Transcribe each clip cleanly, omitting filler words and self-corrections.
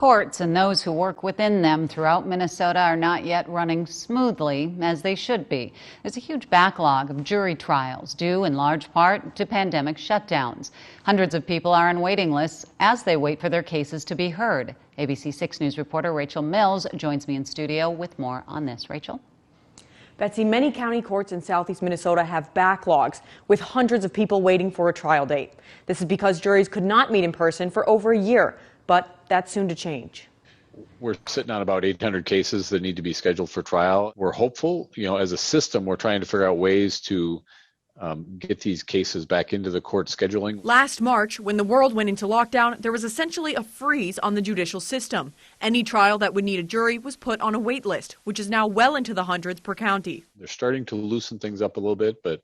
Courts and those who work within them throughout Minnesota are not yet running smoothly as they should be. There's a huge backlog of jury trials due in large part to pandemic shutdowns. Hundreds of people are on waiting lists as they wait for their cases to be heard. ABC 6 News reporter Rachel Mills joins me in studio with more on this. Rachel? Betsy, many county courts in southeast Minnesota have backlogs with hundreds of people waiting for a trial date. This is because juries could not meet in person for over a year. But that's soon to change. We're sitting on about 800 cases that need to be scheduled for trial. We're hopeful, as a system, we're trying to figure out ways to get these cases back into the court scheduling. Last March, when the world went into lockdown, there was essentially a freeze on the judicial system. Any trial that would need a jury was put on a wait list, which is now well into the hundreds per county. They're starting to loosen things up a little bit, but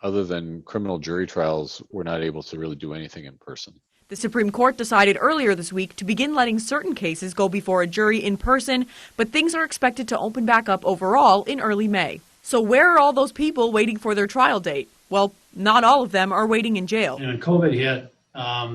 other than criminal jury trials, we're not able to really do anything in person. The Supreme Court decided earlier this week to begin letting certain cases go before a jury in person, but things are expected to open back up overall in early May. So where are all those people waiting for their trial date? Well, not all of them are waiting in jail. And when COVID hit,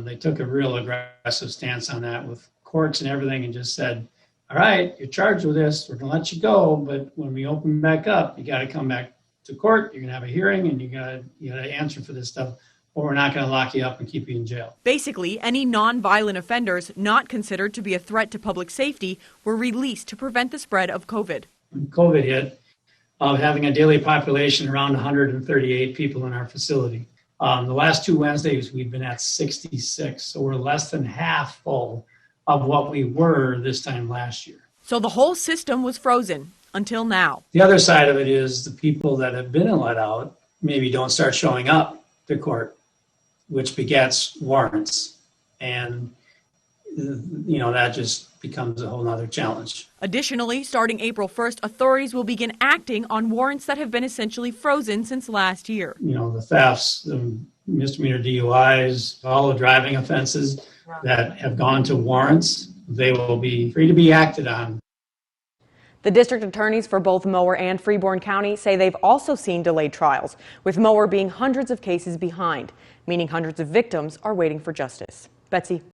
they took a real aggressive stance on that with courts and everything and just said, all right, you're charged with this, we're going to let you go, but when we open back up, you got to come back to court, you're going to have a hearing, and you got to answer for this stuff. Or we're not going to lock you up and keep you in jail. Basically, any non-violent offenders not considered to be a threat to public safety were released to prevent the spread of COVID. When COVID hit, having a daily population around 138 people in our facility. The last two Wednesdays, we've been at 66, so we're less than half full of what we were this time last year. So the whole system was frozen until now. The other side of it is the people that have been let out maybe don't start showing up to court, which begets warrants. And, that just becomes a whole nother challenge. Additionally, starting April 1st, authorities will begin acting on warrants that have been essentially frozen since last year. The thefts, the misdemeanor DUIs, all the driving offenses that have gone to warrants, they will be free to be acted on. The district attorneys for both Mower and Freeborn County say they've also seen delayed trials, with Mower being hundreds of cases behind, meaning hundreds of victims are waiting for justice. Betsy?